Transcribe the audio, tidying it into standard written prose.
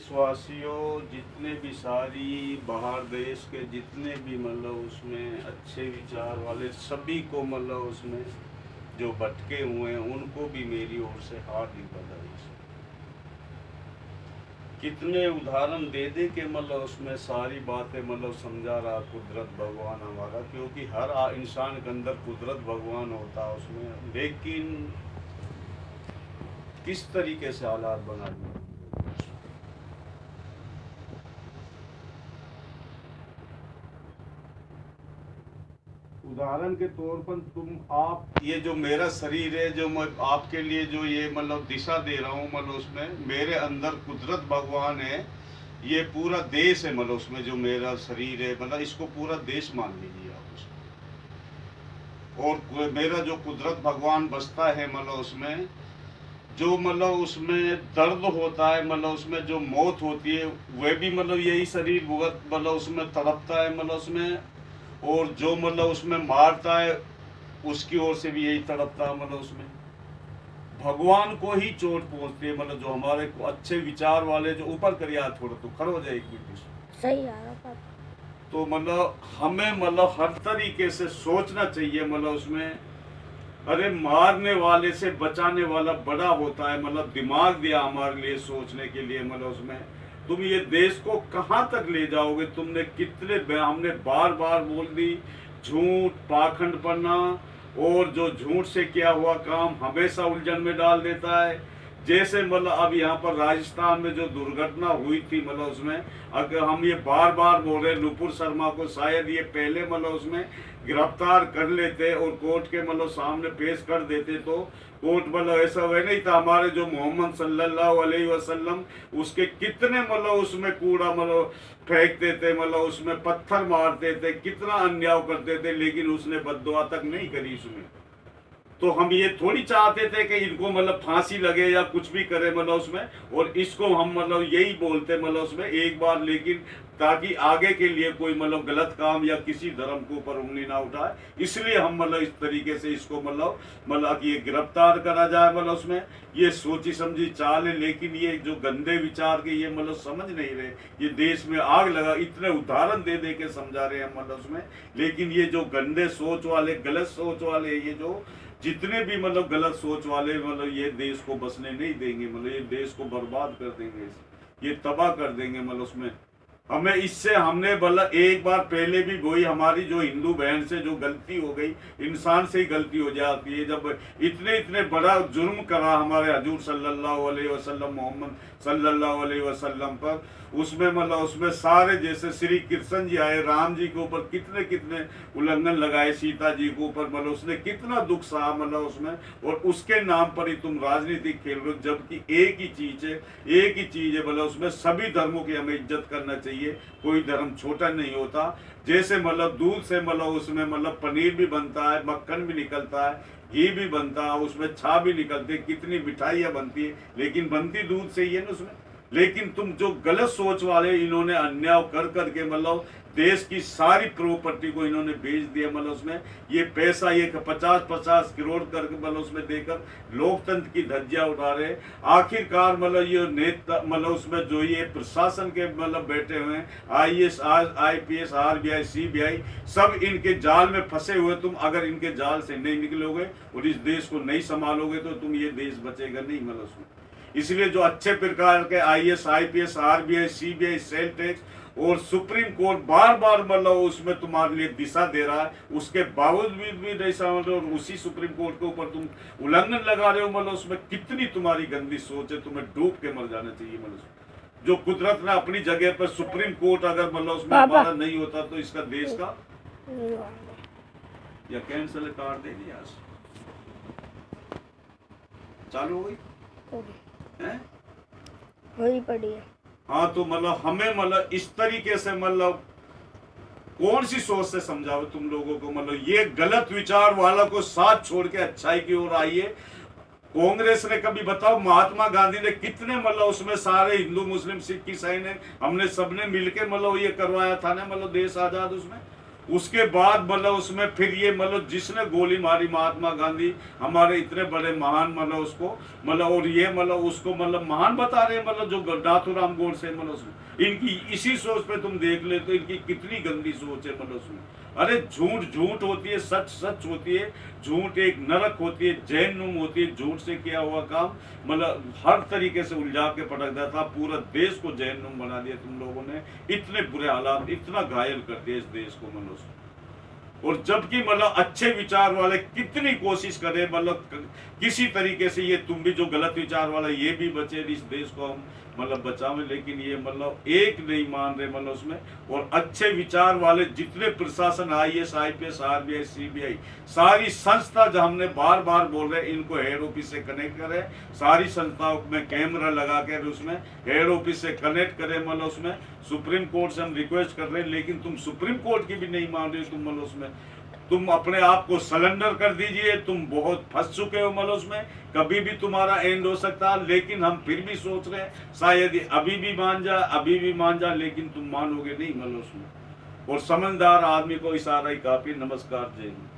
देशवासियों, जितने भी सारी बाहर देश के जितने भी मतलब उसमें अच्छे विचार वाले सभी को मतलब उसमें जो भटके हुए हैं उनको भी मेरी ओर से हार्दिक बधाई। कितने उदाहरण दे दे के मतलब उसमें सारी बातें मतलब समझा रहा कुदरत भगवान हमारा, क्योंकि हर इंसान के अंदर कुदरत भगवान होता है उसमें, लेकिन किस तरीके से हालात बना दिए। उदाहरण के तौर पर आप ये जो मेरा शरीर है, जो मैं आपके लिए जो ये मतलब दिशा दे रहा हूँ, मतलब उसमें मेरे अंदर कुदरत भगवान है। ये पूरा देश है, मतलब उसमें जो मेरा शरीर है, मतलब इसको पूरा देश मान लीजिए आप उसको। और मेरा जो कुदरत भगवान बसता है, मतलब उसमें जो मतलब उसमें दर्द होता है, मतलब उसमें जो मौत होती है, वह भी मतलब यही शरीर भुगत मतलब उसमें तड़पता है, मतलब उसमें। और जो मतलब उसमें मारता है उसकी ओर से भी यही तड़पता है, मतलब उसमें भगवान को ही चोट पहुंचती है। मतलब जो हमारे को अच्छे विचार वाले जो ऊपर करिया थोड़ा तो खड़ो हो जाए एक मिनट सही आ रहा। तो मतलब हमें मतलब हर तरीके से सोचना चाहिए, मतलब उसमें अरे मारने वाले से बचाने वाला बड़ा होता है। मतलब दिमाग दिया हमारे लिए सोचने के लिए, मतलब उसमें तुम ये देश को कहाँ तक ले जाओगे। तुमने कितने हमने बार बार बोल दी, झूठ पाखंड पन्ना और जो झूठ से किया हुआ काम हमेशा उलझन में डाल देता है। जैसे मतलब अब यहाँ पर राजस्थान में जो दुर्घटना हुई थी, मतलब उसमें अगर हम ये बार बार बोल रहे नुपुर शर्मा को शायद ये पहले मतलब उसमें गिरफ्तार कर लेते और कोर्ट के मतलब सामने पेश कर देते तो कोर्ट मतलब ऐसा वह नहीं था। हमारे जो मोहम्मद सल्लल्लाहु अलैहि वसल्लम उसके कितने मतलब उसमें कूड़ा मतलब फेंकते थे, मतलब उसमें पत्थर मारते थे, कितना अन्याय करते थे, लेकिन उसने बद्दुआ तक नहीं करी उसमें। तो हम ये थोड़ी चाहते थे कि इनको मतलब फांसी लगे या कुछ भी करे मतलब उसमें, और इसको हम मतलब यही बोलते मतलब उसमें एक बार, लेकिन ताकि आगे के लिए कोई मतलब गलत काम या किसी धर्म के ऊपर उंगली ना उठाए, इसलिए हम मतलब इस तरीके से इसको मतलब कि ये गिरफ्तार करा जाए। मतलब उसमें ये सोची समझी चाल है, लेकिन ये जो गंदे विचार के ये मतलब समझ नहीं रहे। ये देश में आग लगा, इतने उदाहरण दे दे के समझा रहे हैं मतलब उसमें, लेकिन ये जो गंदे सोच वाले गलत सोच वाले ये जो जितने भी मतलब गलत सोच वाले मतलब ये देश को बसने नहीं देंगे, मतलब ये देश को बर्बाद कर देंगे, ये तबाह कर देंगे। मतलब उसमें हमें इससे हमने बोला एक बार पहले भी वही हमारी जो हिंदू बहन से जो गलती हो गई, इंसान से ही गलती हो जाती है। जब इतने इतने बड़ा जुर्म करा हमारे हजूर सल्लल्लाहु अलैहि वसल्लम मोहम्मद सल्लल्लाहु अलैहि वसल्लम पर, उसमें मतलब उसमें सारे जैसे श्री कृष्ण जी आए, राम जी के ऊपर कितने कितने उल्लंघन लगाए, सीता जी के ऊपर मतलब उसने कितना दुख सहा मतलब उसमें, और उसके नाम पर ही तुम राजनीति खेल रहे हो। जबकि एक ही चीज है, एक ही चीज है, मतलब उसमें सभी धर्मों की हमें इज्जत करना चाहिए, कोई धर्म छोटा नहीं होता। जैसे मतलब दूध से मतलब उसमें मतलब पनीर भी बनता है, मक्खन भी निकलता है, घी भी बनता है, उसमें छा भी निकलती है, कितनी मिठाइयाँ बनती है, लेकिन बनती दूध से ही है ना उसमें। लेकिन तुम जो गलत सोच वाले इन्होंने अन्याय कर करके मतलब देश की सारी प्रॉपर्टी को इन्होंने बेच दिया, मतलब उसमें ये पैसा ये 50-50 करोड़ करके मतलब उसमें देकर लोकतंत्र की धज्जियां उठा रहे। आखिरकार मतलब ये नेता मतलब उसमें जो ये प्रशासन के मतलब बैठे हुए हैं, IAS IPS RBI CBI सब इनके जाल में फंसे हुए। तुम अगर इनके जाल से नहीं निकलोगे और इस देश को नहीं संभालोगे तो तुम ये देश बचेगा नहीं मतलब उसमें। इसलिए जो अच्छे प्रकार के IAS IPS RBI CBI sale tax और सुप्रीम कोर्ट बार बार मतलब उसमें तुम्हारे लिए दिशा दे रहा है, उसके बावजूद भी नहीं समझ रहे, और उसी सुप्रीम कोर्ट के ऊपर तुम उल्लंघन लगा रहे हो। मतलब उसमें कितनी तुम्हारी गंदी सोच है, तुम्हें डूब के मर जाना चाहिए। मतलब जो कुदरत ने अपनी जगह पर सुप्रीम कोर्ट अगर मतलब उसमें हमारा नहीं होता तो इसका देश का या कैंसल कर देगी आज चालू हो गई है वही पड़ी है। हाँ, तो मतलब हमें मतलब इस तरीके से मतलब कौन सी सोच से समझाओ तुम लोगों को, मतलब ये गलत विचार वाला को साथ छोड़ के अच्छाई की ओर आइए। कांग्रेस ने कभी बताओ, महात्मा गांधी ने कितने मतलब उसमें सारे हिंदू मुस्लिम सिख ईसाई ने हमने सबने मिलके मतलब ये करवाया था ना मतलब देश आजाद उसमें। उसके बाद मतलब उसमें फिर ये मतलब जिसने गोली मारी महात्मा गांधी, हमारे इतने बड़े महान, मतलब उसको मतलब, और ये मतलब उसको मतलब महान बता रहे हैं, मतलब जो नाथूराम गोडसे, मतलब उसमें इनकी इसी सोच पे तुम देख ले तो इनकी कितनी गंदी सोच है, मतलब उसमें अरे झूठ झूठ होती है, सच सच होती है, झूठ एक नरक होती है, जहन्नुम होती है, झूठ से किया हुआ काम मतलब हर तरीके से उलझा के पटक देता, पूरा देश को जहन्नुम बना दिया तुम लोगों ने, इतने बुरे हालात, इतना घायल कर दिया इस देश को मनुष्य। और जबकि मतलब अच्छे विचार वाले कितनी कोशिश करें, मतलब किसी तरीके से ये तुम भी जो गलत विचार वाला ये भी बचे, इस देश को हम मतलब बचावें, लेकिन ये मतलब एक नहीं मान रहे मतलब उसमें। और अच्छे विचार वाले जितने प्रशासन, IAS IPS RBI CBI सारी संस्था, जो हमने बार बार बोल रहे हैं इनको हेड ऑफिस से कनेक्ट करें, सारी संस्थाओं में कैमरा लगा कर उसमें हेड ऑफिस से कनेक्ट करें, मतलब उसमें सुप्रीम कोर्ट से हम रिक्वेस्ट कर रहे हैं, लेकिन तुम सुप्रीम कोर्ट की भी नहीं मान रहे, तुम मतलब उसमें तुम अपने आप को सरेंडर कर दीजिए, तुम बहुत फंस चुके हो मतलब उसमें, कभी भी तुम्हारा एंड हो सकता है, लेकिन हम फिर भी सोच रहे हैं शायद अभी भी मान जा, अभी भी मान जा, लेकिन तुम मानोगे नहीं मतलब उसमें। और समझदार आदमी को इशारा ही काफी। नमस्कार, जय हिंद।